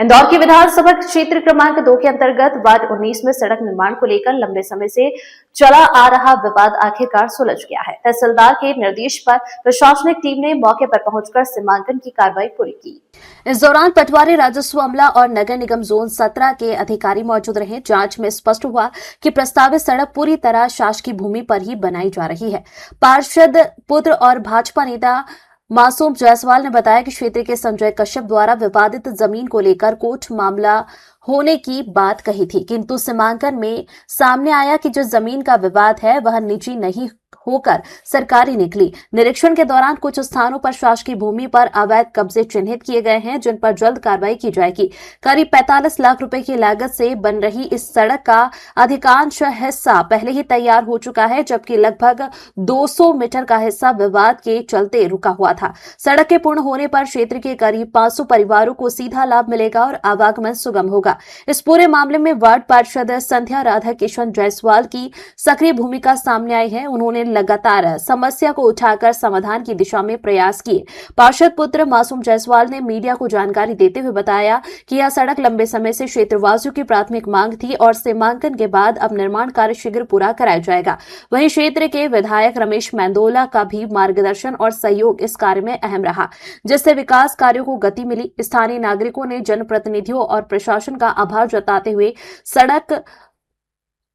इंदौर के विधानसभा क्षेत्र क्रमांक 2 के अंतर्गत वार्ड 19 में सड़क निर्माण को लेकर लंबे समय से चला आ रहा विवाद आखिरकार सुलझ गया है। तहसीलदार के निर्देश पर प्रशासनिक टीम ने मौके पर पहुंचकर सीमांकन की कार्रवाई पूरी की। इस दौरान पटवारी, राजस्व अमला और नगर निगम जोन 17 के अधिकारी मौजूद रहे। जांच में स्पष्ट हुआ कि प्रस्तावित सड़क पूरी तरह शासकीय भूमि पर ही बनाई जा रही है। पार्षद पुत्र और भाजपा नेता मासूम जायसवाल ने बताया कि क्षेत्र के संजय कश्यप द्वारा विवादित जमीन को लेकर कोर्ट मामला होने की बात कही थी, किंतु सीमांकन में सामने आया कि जो जमीन का विवाद है वह निजी नहीं होकर सरकारी निकली। निरीक्षण के दौरान कुछ स्थानों पर शासकीय भूमि पर अवैध कब्जे चिन्हित किए गए हैं, जिन पर जल्द कार्रवाई की जाएगी। करीब 45 लाख रुपए की लागत से बन रही इस सड़क का अधिकांश हिस्सा पहले ही तैयार हो चुका है, जबकि लगभग 200 मीटर का हिस्सा विवाद के चलते रुका हुआ था। सड़क के पूर्ण होने पर क्षेत्र के करीब 500 परिवारों को सीधा लाभ मिलेगा और आवागमन सुगम होगा। इस पूरे मामले में वार्ड पार्षद संध्या राधा किशन जायसवाल की सक्रिय भूमिका सामने आई है। उन्होंने लगातार समस्या को उठाकर समाधान की दिशा में प्रयास किए। पार्षद पुत्र मासूम जायसवाल ने मीडिया को जानकारी देते हुए बताया कि यह सड़क लंबे समय से क्षेत्रवासियों की प्राथमिक मांग थी और सीमांकन के बाद अब निर्माण कार्य शीघ्र पूरा कराया जाएगा। वहीं क्षेत्र के विधायक रमेश मेंदोला का भी मार्गदर्शन और सहयोग इस कार्य में अहम रहा, जिससे विकास कार्यों को गति मिली। स्थानीय नागरिकों ने जनप्रतिनिधियों और प्रशासन का आभार जताते हुए सड़क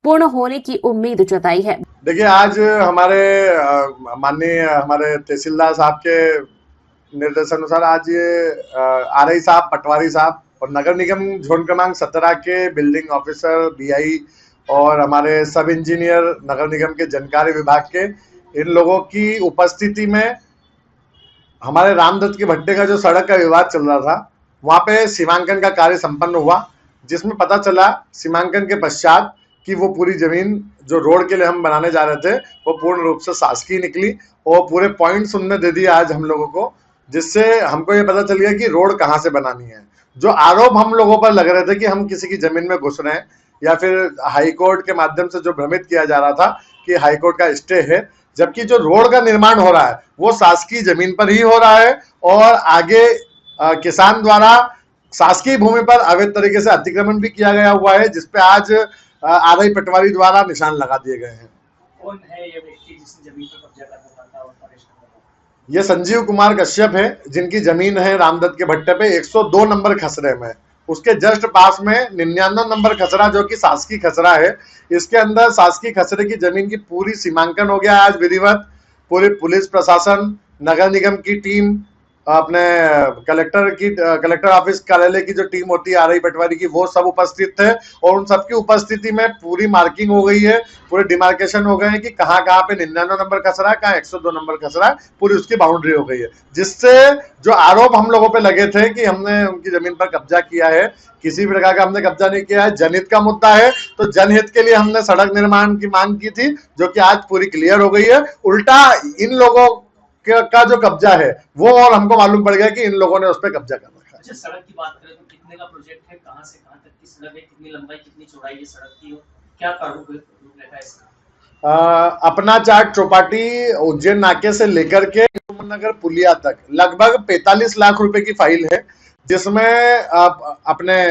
पूर्ण होने की उम्मीद जताई है। देखिए, आज हमारे माननीय हमारे तहसीलदार साहब के निर्देशानुसार आज ये आरआई साहब, पटवारी साहब और नगर निगम जोन क्रमांक 17 के बिल्डिंग ऑफिसर, बीआई और हमारे सब इंजीनियर नगर निगम के जनकार्य विभाग के, इन लोगों की उपस्थिति में हमारे रामदत्त के भट्टे का जो सड़क का विवाद चल रहा था, वहां पे सीमांकन का कार्य संपन्न हुआ, जिसमें पता चला सीमांकन के पश्चात कि वो पूरी जमीन जो रोड के लिए हम बनाने जा रहे थे वो पूर्ण रूप से शासकीय निकली और पूरे पॉइंट्स उनने दे दिए आज हम लोगों को, जिससे हमको ये पता चल गया कि रोड कहाँ से बनानी है। जो आरोप हम लोगों पर लग रहे थे कि हम किसी की जमीन में घुस रहे हैं या फिर हाईकोर्ट के माध्यम से जो भ्रमित किया जा रहा था कि हाईकोर्ट का स्टे है, जबकि जो रोड का निर्माण हो रहा है वो शासकीय जमीन पर ही हो रहा है और आगे किसान द्वारा शासकीय भूमि पर अवैध तरीके से अतिक्रमण भी किया गया हुआ है, जिसपे आज आरआई पटवारी द्वारा निशान लगा दिए गए हैं। कौन है ये व्यक्ति जिसने जमीन पर कब्जा कर रखा था और परेशान कर रहा था? ये संजीव कुमार कश्यप है, जिनकी जमीन है रामदत्त के भट्टे पे 102 नंबर खसरे में। उसके जस्ट पास में 99 नंबर खसरा जो कि शासकीय खसरा है, इसके अंदर शासकीय खसरे की जमीन की पूरी सीमांकन हो गया आज विधिवत। पूरी पुलिस प्रशासन, नगर निगम की टीम, अपने कलेक्टर ऑफिस कार्यालय की जो टीम होती है आरआई पटवारी की, वो सब उपस्थित थे और उन सबकी उपस्थिति में पूरी मार्किंग हो गई है, पूरे डिमार्केशन हो गए हैं कि कहाँ कहाँ पे 99 नंबर खसरा है, कहाँ 102 नंबर खसरा है, पूरी उसकी बाउंड्री हो गई है। जिससे जो आरोप हम लोगों पे लगे थे कि हमने उनकी जमीन पर कब्जा किया है, किसी भी प्रकार का हमने कब्जा नहीं किया है। जनहित का मुद्दा है तो जनहित के लिए हमने सड़क निर्माण की मांग की थी, जो कि आज पूरी क्लियर हो गई है। उल्टा इन लोगों का जो कब्जा है वो और हमको मालूम पड़ गया कि इन लोगों ने उस पर कब्जा कर रखा है। अच्छा, सड़क की बात करें तो कितने का प्रोजेक्ट है, कहां से कहां तक की सड़क है, कितनी लंबाई कितनी चौड़ाई है सड़क की, क्या रूपरेखा है इसका? अपना चाट चौपाटी उज्जैन नाके से लेकर के नगर पुलिया तक लगभग 45 लाख रुपए की फाइल है, जिसमें अपने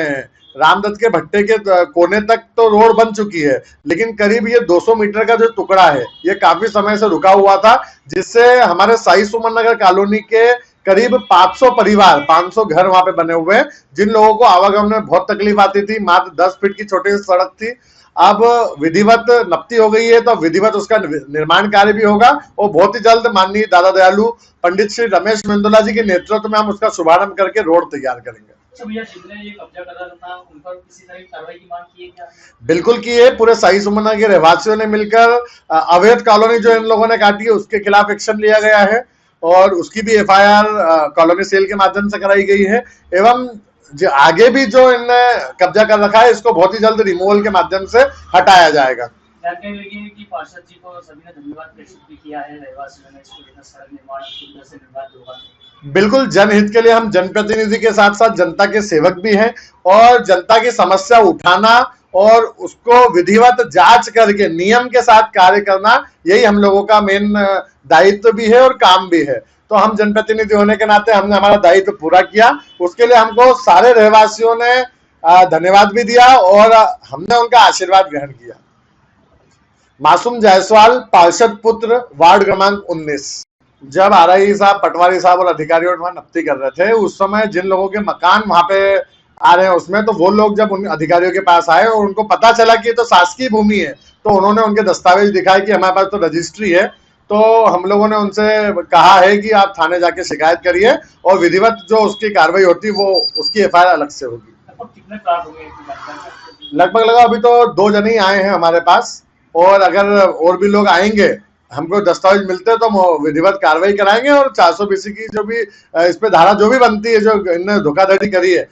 रामदत्त के भट्टे के कोने तक तो रोड बन चुकी है, लेकिन करीब ये 200 मीटर का जो टुकड़ा है ये काफी समय से रुका हुआ था, जिससे हमारे साई सुमन नगर कॉलोनी के करीब 500 परिवार, 500 घर वहां पे बने हुए हैं, जिन लोगों को आवागमन में बहुत तकलीफ आती थी। मात्र 10 फीट की छोटी सड़क थी, अब विधिवत नपती हो गई है, तो विधिवत उसका निर्माण कार्य भी होगा और बहुत ही जल्द माननीय दादा दयालु पंडित श्री रमेश मेंदोला जी के नेतृत्व में हम उसका शुभारंभ करके रोड तैयार करेंगे। भैया, जिसने ये कब्जा कर रहा था उन पर किसी तरह की कार्रवाई की मांग की है क्या? बिल्कुल की है। पूरे साई सुमना के रहवासियों ने मिलकर अवैध कॉलोनी जो इन लोगों ने काटी है उसके खिलाफ एक्शन लिया गया है और उसकी भी एफआईआर कॉलोनी सेल के माध्यम से कराई गई है। एवं जो आगे भी जो इनने कब्जा कर रखा है इसको बहुत ही जल्द रिमूवल के माध्यम से हटाया जाएगा। जानकारी लगी है कि पार्षद जी को सभी ने धन्यवाद प्रेषित भी किया है, रहवासियों ने इसको लेकर सड़क निर्माण से निर्माण होगा। बिल्कुल, जनहित के लिए हम जनप्रतिनिधि के साथ साथ जनता के सेवक भी हैं और जनता की समस्या उठाना और उसको विधिवत जांच करके नियम के साथ कार्य करना, यही हम लोगों का मेन दायित्व भी है और काम भी है। तो हम जनप्रतिनिधि होने के नाते हमने हमारा दायित्व पूरा किया। उसके लिए हमको सारे रहवासियों ने धन्यवाद भी दिया और हमने उनका आशीर्वाद ग्रहण किया। मासूम जायसवाल, पार्षद पुत्र, वार्ड क्रमांक 19। जब आरआई साहब, पटवारी साहब और अधिकारियों वहां नफ्ती कर रहे थे, उस समय जिन लोगों के मकान वहां पे आ रहे हैं उसमें, तो वो लोग जब उन अधिकारियों के पास आए और उनको पता चला कि ये तो शासकीय भूमि है, तो उन्होंने उनके दस्तावेज दिखाए कि हमारे पास तो रजिस्ट्री है। तो हम लोगों ने उनसे कहा है कि आप थाने जाके शिकायत करिए और विधिवत जो उसकी कार्रवाई होती वो उसकी एफआईआर अलग से होगी। कितने प्लाट होंगे? लगभग अभी तो 2 जन ही आए हैं हमारे पास, और अगर और भी लोग आएंगे, हमको दस्तावेज मिलते हैं तो हम विधिवत कार्रवाई कराएंगे और 420 की जो भी इस पे धारा जो भी बनती है, जो इन्होंने धोखाधड़ी करी है,